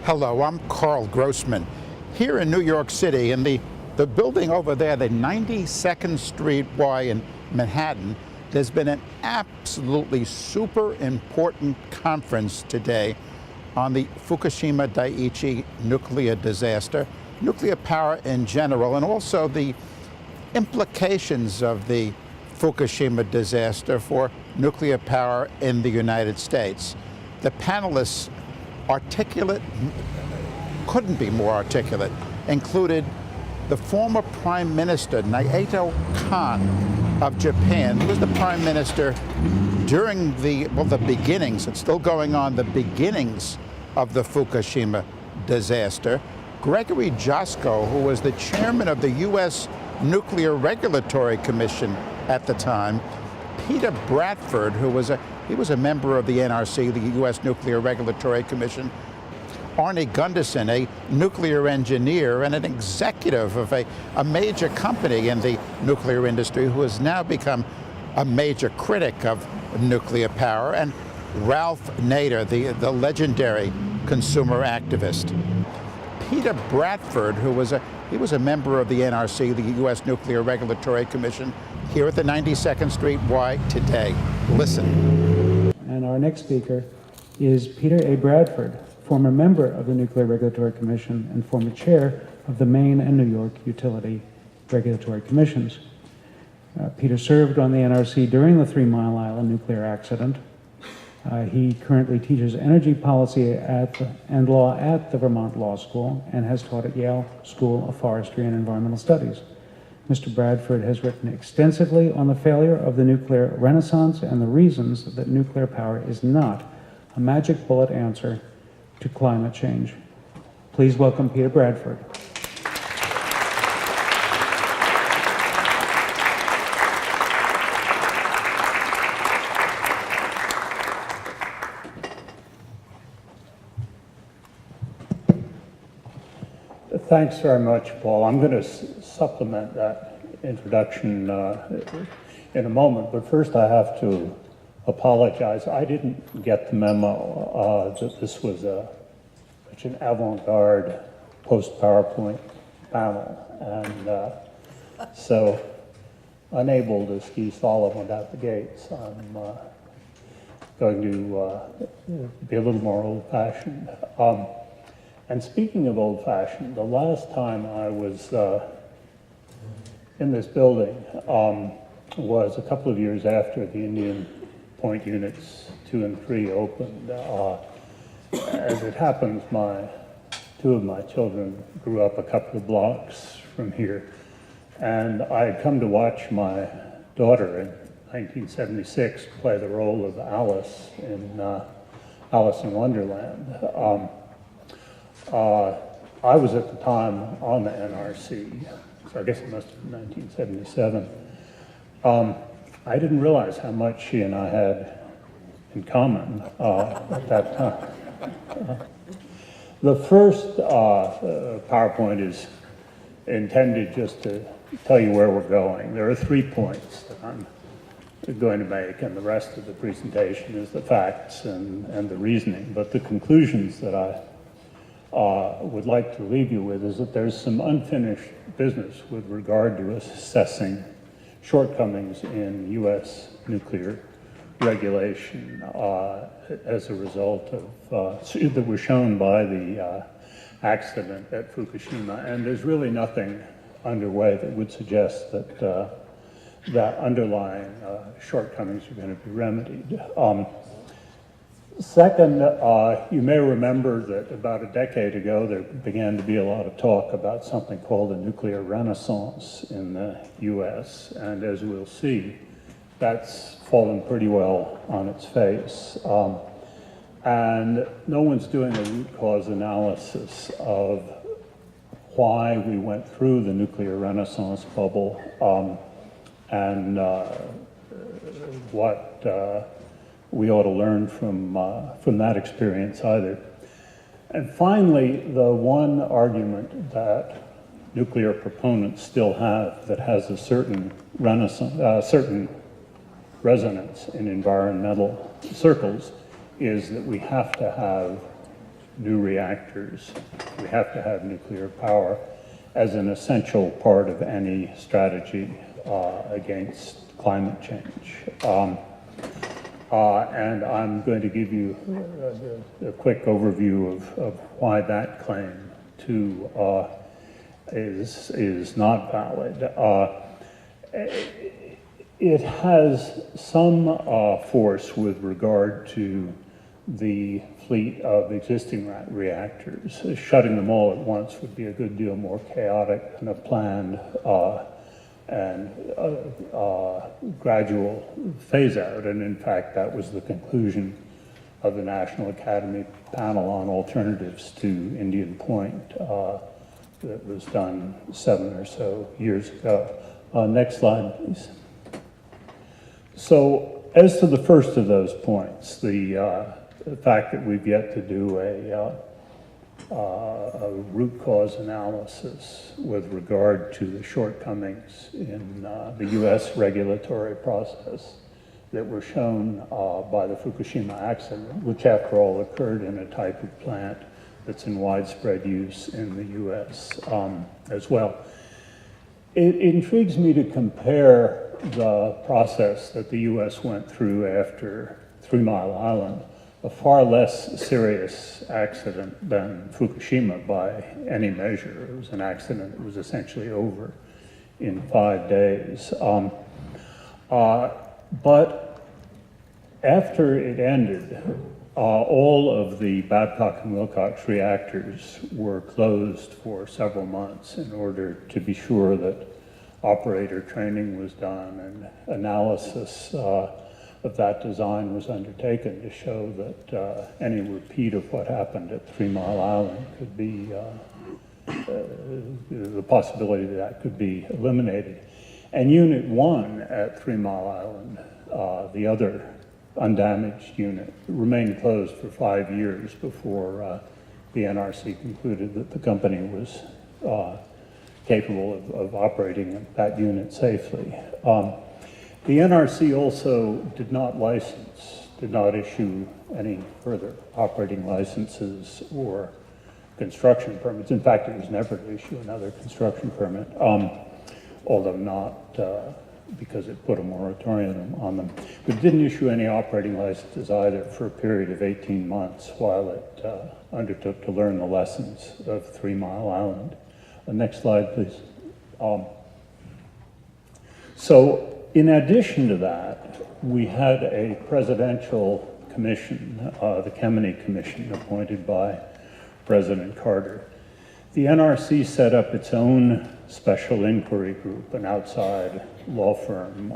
Hello, I'm Carl Grossman. Here in New York City, in the building over there, the 92nd Street Y in Manhattan, there's been an absolutely super important conference today on the Fukushima Daiichi nuclear disaster, nuclear power in general, and also the implications of the Fukushima disaster for nuclear power in the United States. The panelists, articulate, couldn't be more articulate, included the former Prime Minister, Naoto Kan of Japan, who was the Prime Minister during the beginnings, it's still going on, the beginnings of the Fukushima disaster. Gregory Jaczko, who was the chairman of the U.S. Nuclear Regulatory Commission at the time. Peter Bradford, who was a member of the NRC, the U.S. Nuclear Regulatory Commission. Arnie Gunderson, a nuclear engineer and an executive of a major company in the nuclear industry who has now become a major critic of nuclear power, and Ralph Nader, the legendary consumer activist. Peter Bradford, who was a member of the NRC, the U.S. Nuclear Regulatory Commission, here at the 92nd Street Y today. Listen. And our next speaker is Peter A. Bradford, former member of the Nuclear Regulatory Commission and former chair of the Maine and New York Utility Regulatory Commissions. Peter served on the NRC during the 3 Mile Island nuclear accident. He currently teaches energy policy and law at the Vermont Law School and has taught at Yale School of Forestry and Environmental Studies. Mr. Bradford has written extensively on the failure of the nuclear renaissance and the reasons that nuclear power is not a magic bullet answer to climate change. Please welcome Peter Bradford. Thanks very much, Paul. I'm going to supplement that introduction in a moment, but first I have to apologize. I didn't get the memo that this was such an avant-garde post-PowerPoint panel, and so unable to ski slalom without the gates. I'm going to be a little more old-fashioned. And speaking of old-fashioned, the last time I was in this building was a couple of years after the Indian Point Units 2 and 3 opened. As it happens, two of my children grew up a couple of blocks from here, and I had come to watch my daughter in 1976 play the role of Alice in Alice in Wonderland. I was at the time on the NRC, so I guess it must have been 1977. I didn't realize how much she and I had in common at that time. The first PowerPoint is intended just to tell you where we're going. There are 3 points that I'm going to make, and the rest of the presentation is the facts and the reasoning. But the conclusions that I would like to leave you with is that there's some unfinished business with regard to assessing shortcomings in U.S. nuclear regulation as a result of, that were shown by the accident at Fukushima. And there's really nothing underway that would suggest that that underlying shortcomings are going to be remedied. Second, you may remember that about a decade ago there began to be a lot of talk about something called a nuclear renaissance in the U.S., and as we'll see, that's fallen pretty well on its face. And no one's doing a root cause analysis of why we went through the nuclear renaissance bubble and what we ought to learn from that experience either. And finally, the one argument that nuclear proponents still have that has a certain resonance in environmental circles is that we have to have new reactors. We have to have nuclear power as an essential part of any strategy against climate change. And I'm going to give you a quick overview of why that claim, too, is not valid. It has some force with regard to the fleet of existing reactors. Shutting them all at once would be a good deal more chaotic than a planned and gradual phase out. And in fact, that was the conclusion of the National Academy panel on alternatives to Indian Point that was done 7 or so years ago. Next slide, please. So as to the first of those points, the fact that we've yet to do a root cause analysis with regard to the shortcomings in the US regulatory process that were shown by the Fukushima accident, which after all occurred in a type of plant that's in widespread use in the US as well. It intrigues me to compare the process that the US went through after 3 Mile Island, a far less serious accident than Fukushima by any measure. It was an accident that was essentially over in 5 days. But after it ended, all of the Babcock and Wilcox reactors were closed for several months in order to be sure that operator training was done and analysis of that design was undertaken to show that any repeat of what happened at 3 Mile Island could be, the possibility that could be eliminated. And Unit 1 at 3 Mile Island, the other undamaged unit, remained closed for 5 years before the NRC concluded that the company was capable of operating that unit safely. The NRC also did not issue any further operating licenses or construction permits. In fact, it was never to issue another construction permit, although not because it put a moratorium on them. But it didn't issue any operating licenses either for a period of 18 months while it undertook to learn the lessons of 3 Mile Island. Next slide, please. So in addition to that, we had a presidential commission, the Kemeny Commission, appointed by President Carter. The NRC set up its own special inquiry group, an outside law firm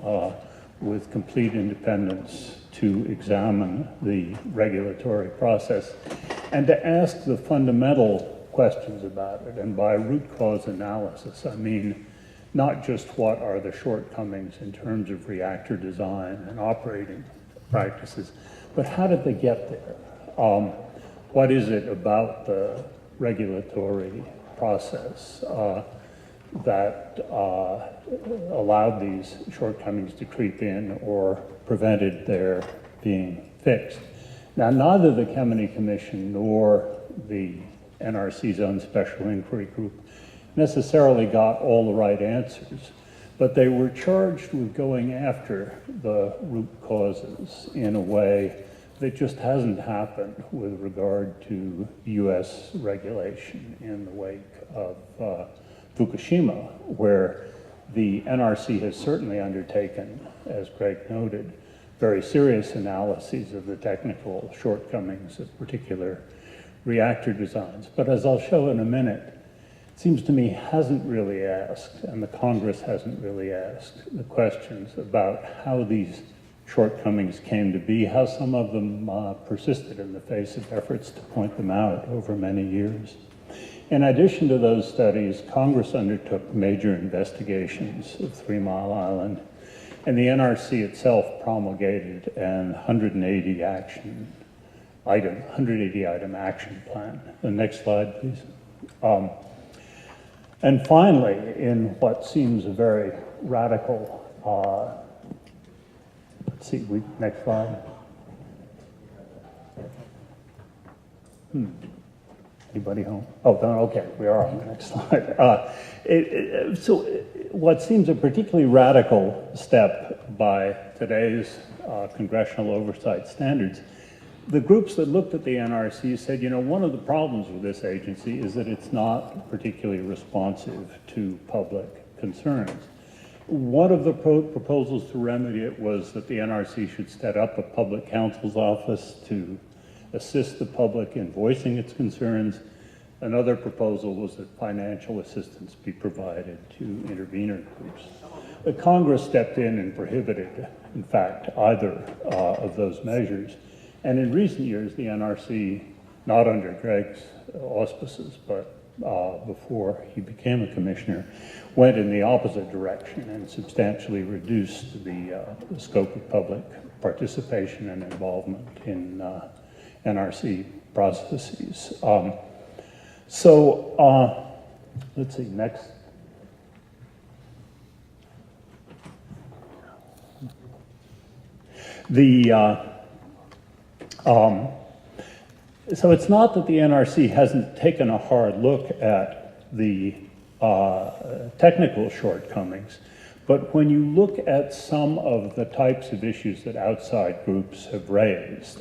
with complete independence to examine the regulatory process and to ask the fundamental questions about it. And by root cause analysis, I mean not just what are the shortcomings in terms of reactor design and operating practices, but how did they get there? What is it about the regulatory process that allowed these shortcomings to creep in or prevented their being fixed? Now, neither the Kemeny Commission nor the NRC's own special inquiry group necessarily got all the right answers, but they were charged with going after the root causes in a way that just hasn't happened with regard to US regulation in the wake of Fukushima, where the NRC has certainly undertaken, as Greg noted, very serious analyses of the technical shortcomings of particular reactor designs. But as I'll show in a minute, it seems to me hasn't really asked, and the Congress hasn't really asked, the questions about how these shortcomings came to be, how some of them persisted in the face of efforts to point them out over many years. In addition to those studies, Congress undertook major investigations of 3 Mile Island, and the NRC itself promulgated an 180 item action plan. The next slide, please. And finally, in what seems a very radical, next slide. Anybody home? Oh, no, okay, we are on the next slide. So what seems a particularly radical step by today's congressional oversight standards, the groups that looked at the NRC said, you know, one of the problems with this agency is that it's not particularly responsive to public concerns. One of the proposals to remedy it was that the NRC should set up a public counsel's office to assist the public in voicing its concerns. Another proposal was that financial assistance be provided to intervener groups. The Congress stepped in and prohibited, in fact, either of those measures. And in recent years, the NRC, not under Greg's auspices, but before he became a commissioner, went in the opposite direction and substantially reduced the scope of public participation and involvement in NRC processes. Let's see, next. So it's not that the NRC hasn't taken a hard look at the technical shortcomings, but when you look at some of the types of issues that outside groups have raised,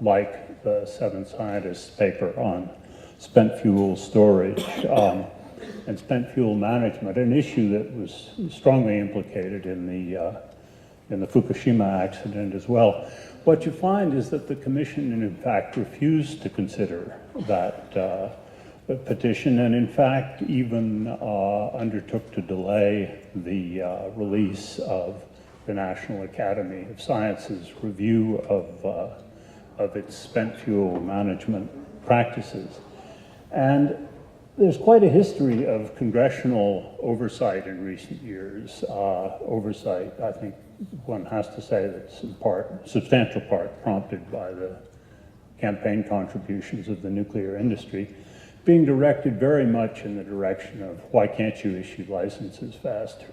like the Seven Scientists paper on spent fuel storage and spent fuel management, an issue that was strongly implicated in the Fukushima accident as well, what you find is that the Commission, in fact, refused to consider that petition, and in fact even undertook to delay the release of the National Academy of Sciences review of its spent fuel management practices. And there's quite a history of congressional oversight in recent years. Oversight, I think one has to say that's in part, substantial part, prompted by the campaign contributions of the nuclear industry, being directed very much in the direction of why can't you issue licenses faster?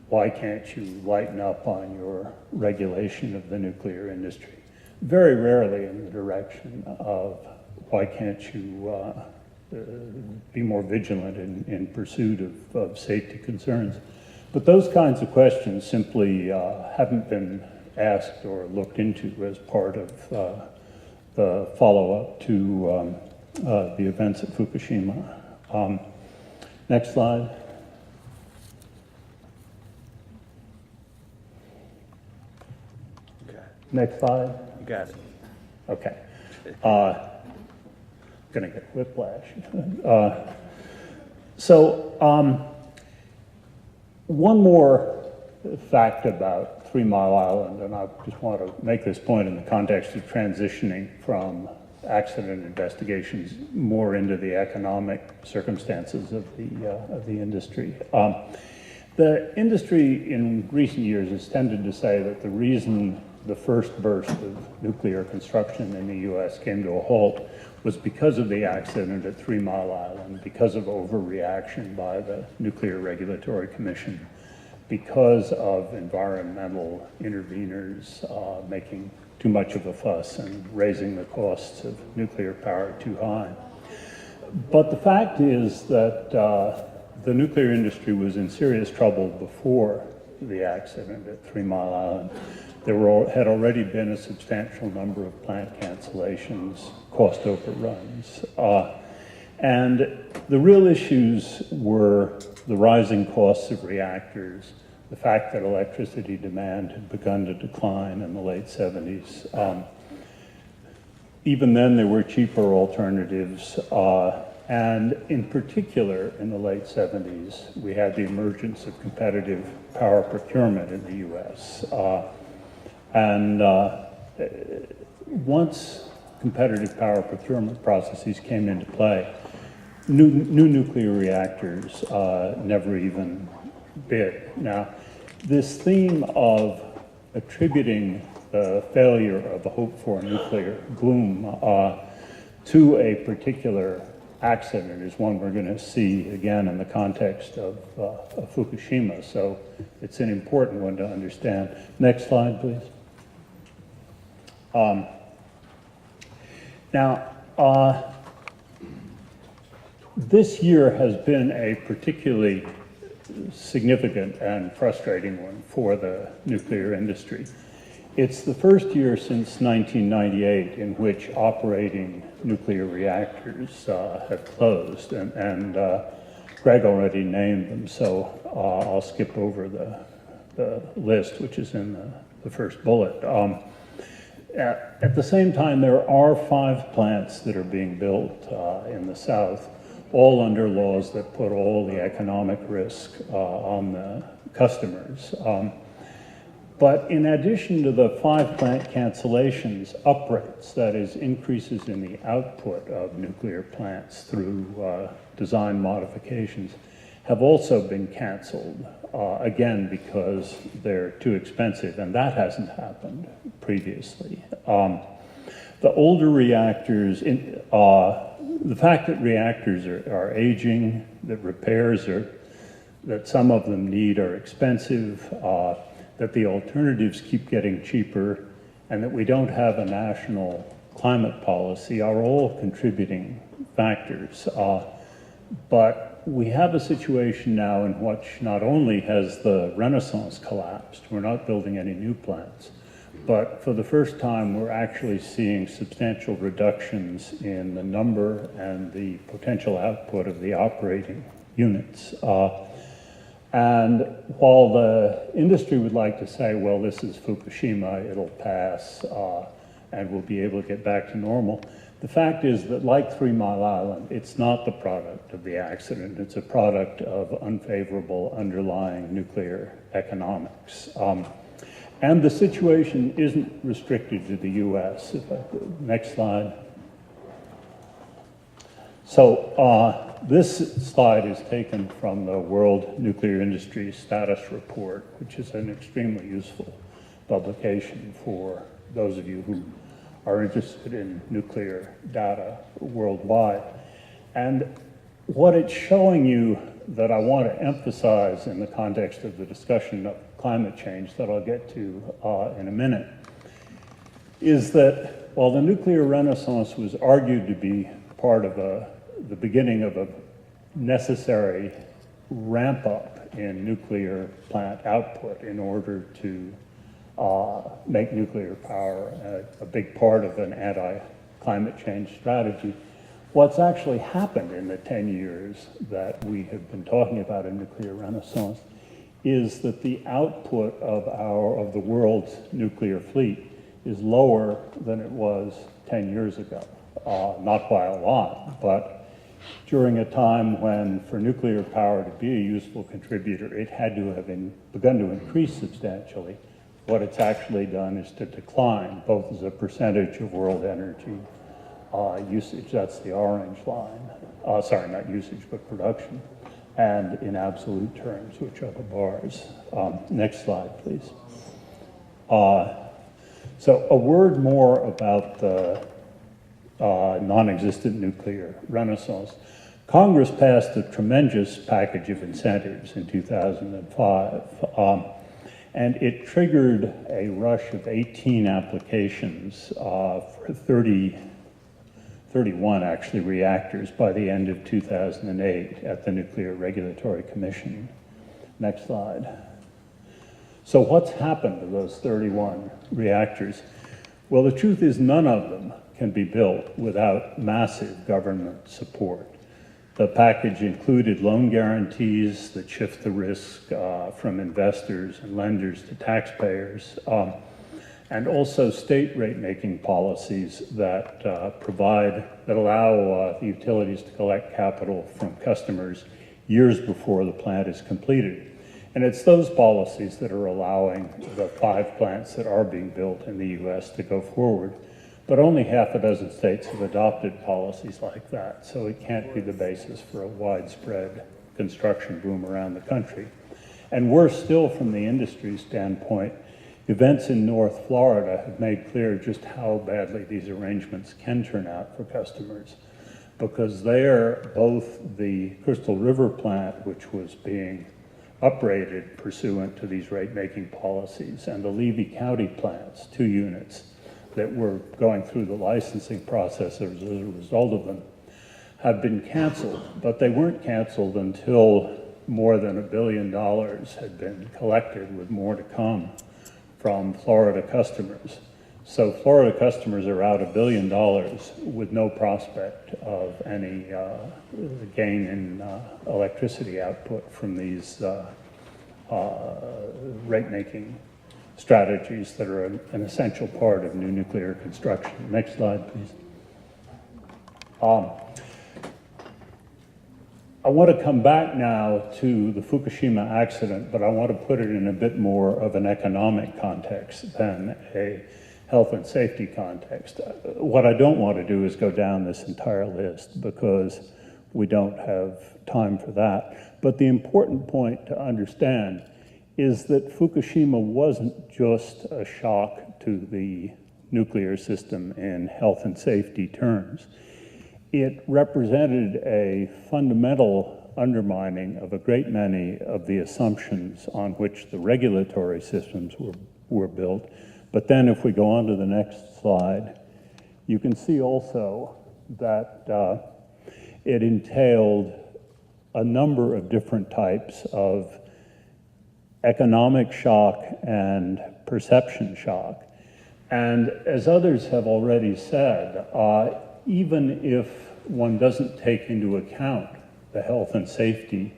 Why can't you lighten up on your regulation of the nuclear industry? Very rarely in the direction of why can't you be more vigilant in pursuit of safety concerns. But those kinds of questions simply haven't been asked or looked into as part of the follow-up to the events at Fukushima. Next slide. Okay. Next slide. You got it. Okay. Gonna get whiplash. One more fact about 3 Mile Island, and I just want to make this point in the context of transitioning from accident investigations more into the economic circumstances of the industry. The industry in recent years has tended to say that the reason the first burst of nuclear construction in the US came to a halt was because of the accident at 3 Mile Island, because of overreaction by the Nuclear Regulatory Commission, because of environmental interveners making too much of a fuss and raising the costs of nuclear power too high. But the fact is that the nuclear industry was in serious trouble before the accident at 3 Mile Island. There had already been a substantial number of plant cancellations, cost overruns. And the real issues were the rising costs of reactors, the fact that electricity demand had begun to decline in the late 70s. Even then, there were cheaper alternatives. And in particular, in the late 70s, we had the emergence of competitive power procurement in the US. Once competitive power procurement processes came into play, new nuclear reactors never even bid. Now, this theme of attributing the failure of a hoped-for nuclear boom to a particular accident is one we're going to see again in the context of Fukushima. So it's an important one to understand. Next slide, please. This year has been a particularly significant and frustrating one for the nuclear industry. It's the first year since 1998 in which operating nuclear reactors have closed, and Greg already named them, so I'll skip over the list, which is in the first bullet. At the same time, there are 5 plants that are being built in the South, all under laws that put all the economic risk on the customers. But in addition to the 5 plant cancellations, uprates, that is, increases in the output of nuclear plants through design modifications, have also been canceled, again, because they're too expensive, and that hasn't happened previously. The older reactors, the fact that reactors are aging, that repairs that some of them need are expensive, that the alternatives keep getting cheaper, and that we don't have a national climate policy are all contributing factors. But we have a situation now in which not only has the Renaissance collapsed, we're not building any new plants, but for the first time we're actually seeing substantial reductions in the number and the potential output of the operating units. And while the industry would like to say, well, this is Fukushima, it'll pass, and we'll be able to get back to normal, the fact is that, like 3 Mile Island, it's not the product of the accident, it's a product of unfavorable underlying nuclear economics. And the situation isn't restricted to the US. If I could, next slide. So this slide is taken from the World Nuclear Industry Status Report, which is an extremely useful publication for those of you who are interested in nuclear data worldwide. And what it's showing you that I want to emphasize in the context of the discussion of climate change that I'll get to in a minute is that while the nuclear renaissance was argued to be part of the beginning of a necessary ramp up in nuclear plant output in order to make nuclear power a big part of an anti-climate change strategy, what's actually happened in the 10 years that we have been talking about a nuclear renaissance is that the output of the world's nuclear fleet is lower than it was 10 years ago. Not by a lot, but during a time when for nuclear power to be a useful contributor, it had to have begun to increase substantially. What it's actually done is to decline, both as a percentage of world energy usage, that's the orange line, sorry, not usage, but production, and in absolute terms, which are the bars. Next slide, please. So a word more about the non-existent nuclear renaissance. Congress passed a tremendous package of incentives in 2005, and it triggered a rush of 18 applications for 31 actually reactors by the end of 2008 at the Nuclear Regulatory Commission. Next slide. So what's happened to those 31 reactors? Well, the truth is none of them can be built without massive government support. The package included loan guarantees that shift the risk from investors and lenders to taxpayers, and also state rate-making policies that allow the utilities to collect capital from customers years before the plant is completed. And it's those policies that are allowing the 5 plants that are being built in the US to go forward. But only half a dozen states have adopted policies like that, so it can't be the basis for a widespread construction boom around the country. And worse still, from the industry standpoint, events in North Florida have made clear just how badly these arrangements can turn out for customers, because there, both the Crystal River plant, which was being uprated pursuant to these rate-making policies, and the Levy County plants, 2 units, that were going through the licensing process as a result of them, have been canceled, but they weren't canceled until more than $1 billion had been collected, with more to come from Florida customers. So Florida customers are out $1 billion with no prospect of any gain in electricity output from these rate-making strategies that are an essential part of new nuclear construction. Next slide, please. I want to come back now to the Fukushima accident, but I want to put it in a bit more of an economic context than a health and safety context. What I don't want to do is go down this entire list, because we don't have time for that. But the important point to understand is that Fukushima wasn't just a shock to the nuclear system in health and safety terms. It represented a fundamental undermining of a great many of the assumptions on which the regulatory systems were built. But then if we go on to the next slide, you can see also that it entailed a number of different types of economic shock and perception shock. And as others have already said, even if one doesn't take into account the health and safety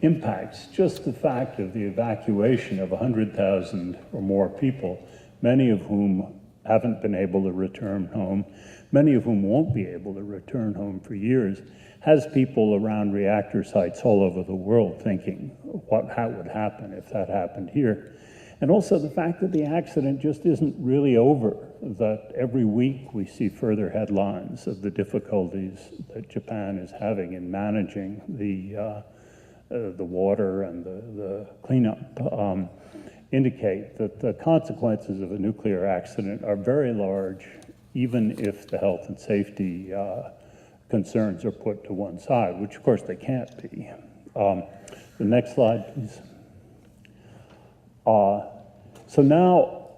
impacts, just the fact of the evacuation of 100,000 or more people, many of whom haven't been able to return home, many of whom won't be able to return home for years, has people around reactor sites all over the world thinking, what would happen if that happened here? And also the fact that the accident just isn't really over, that every week we see further headlines of the difficulties that Japan is having in managing the water and the cleanup, indicate that the consequences of a nuclear accident are very large, even if the health and safety concerns are put to one side, which of course they can't be. The next slide, please. So now,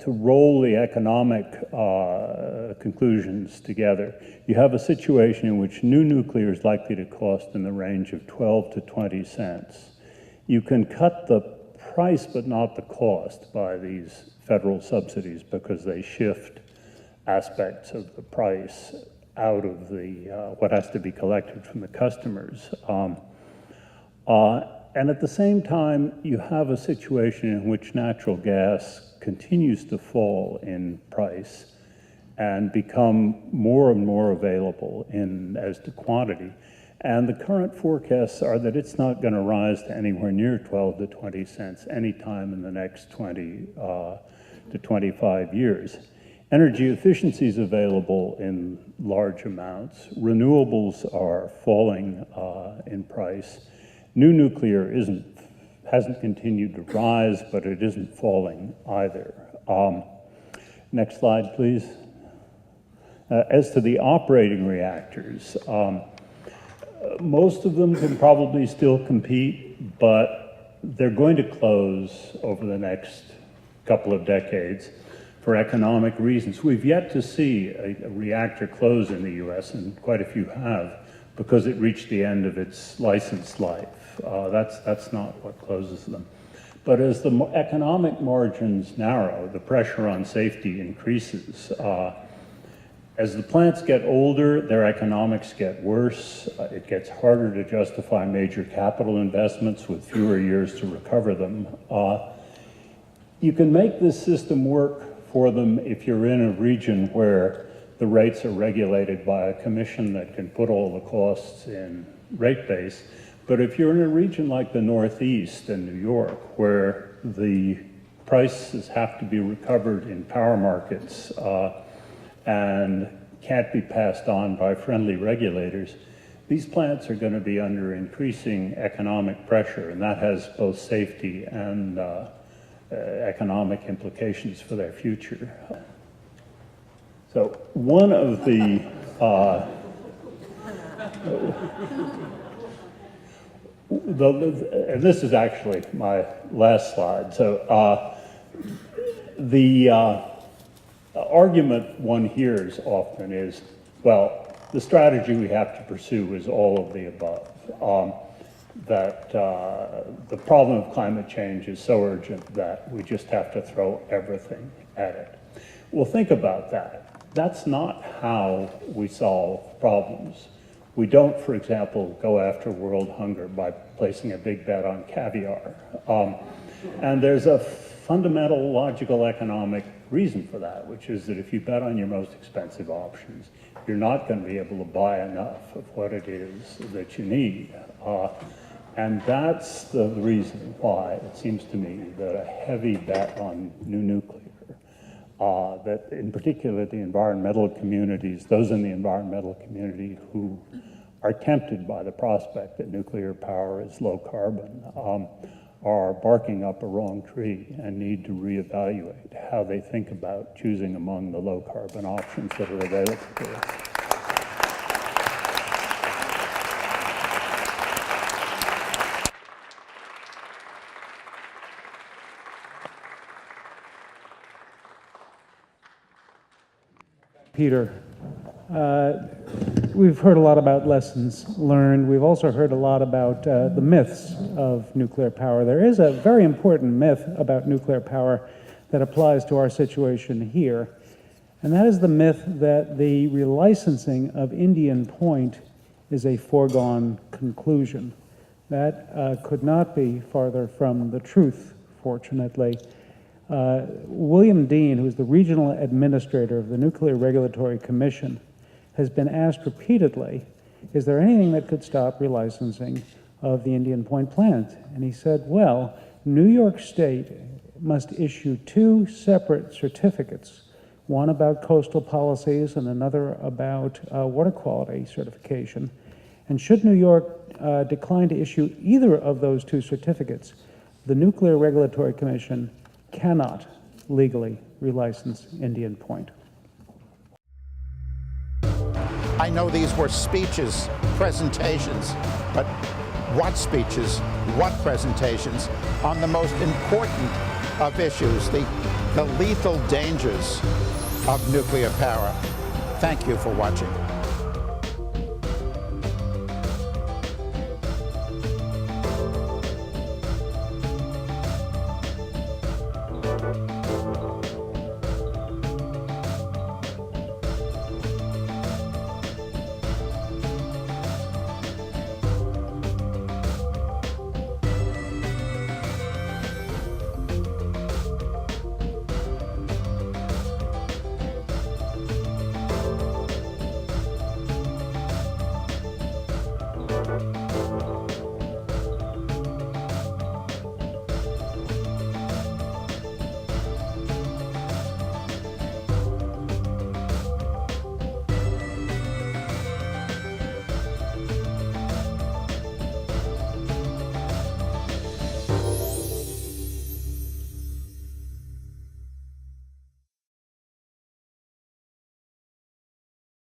to roll the economic conclusions together, you have a situation in which new nuclear is likely to cost in the range of 12 to 20 cents. You can cut the price but not the cost by these federal subsidies, because they shift aspects of the price out of the what has to be collected from the customers. And at the same time, you have a situation in which natural gas continues to fall in price and become more and more available as to quantity. And the current forecasts are that it's not going to rise to anywhere near 12 to 20 cents anytime in the next 20 to 25 years. Energy efficiency is available in large amounts. Renewables are falling in price. New nuclear hasn't continued to rise, but it isn't falling either. Next slide, please. As to the operating reactors, most of them can probably still compete, but they're going to close over the next couple of decades for economic reasons. We've yet to see a reactor close in the US, and quite a few have, because it reached the end of its license life. That's not what closes them. But as the economic margins narrow, the pressure on safety increases. As the plants get older, their economics get worse. It gets harder to justify major capital investments with fewer years to recover them. You can make this system work for them if you're in a region where the rates are regulated by a commission that can put all the costs in rate base. But if you're in a region like the Northeast and New York, where the prices have to be recovered in power markets and can't be passed on by friendly regulators, these plants are going to be under increasing economic pressure, and that has both safety and economic implications for their future. So one of the and this is actually my last slide. So the argument one hears often is, well, The strategy we have to pursue is all of the above. The problem of climate change is so urgent that we just have to throw everything at it. Well, think about that. That's not how we solve problems. We don't, for example, go after world hunger by placing a big bet on caviar. And there's a fundamental logical economic reason for that, which is that if you bet on your most expensive options, you're not going to be able to buy enough of what it is that you need. And that's the reason why it seems to me that a heavy bet on new nuclear, that in particular the environmental communities, those in the environmental community who are tempted by the prospect that nuclear power is low carbon, are barking up a wrong tree and need to reevaluate how they think about choosing among the low carbon options that are available to us. Peter, we've heard a lot about lessons learned. We've also heard a lot about the myths of nuclear power. There is a very important myth about nuclear power that applies to our situation here, and that is the myth that the relicensing of Indian Point is a foregone conclusion. That could not be farther from the truth, fortunately. William Dean, who is the regional administrator of the Nuclear Regulatory Commission, has been asked repeatedly, is there anything that could stop relicensing of the Indian Point plant? And he said, well, New York State must issue two separate certificates, one about coastal policies and another about water quality certification. And should New York decline to issue either of those two certificates, the Nuclear Regulatory Commission cannot legally relicense Indian Point. I know these were speeches, presentations, but what speeches, what presentations on the most important of issues, the lethal dangers of nuclear power. Thank you for watching.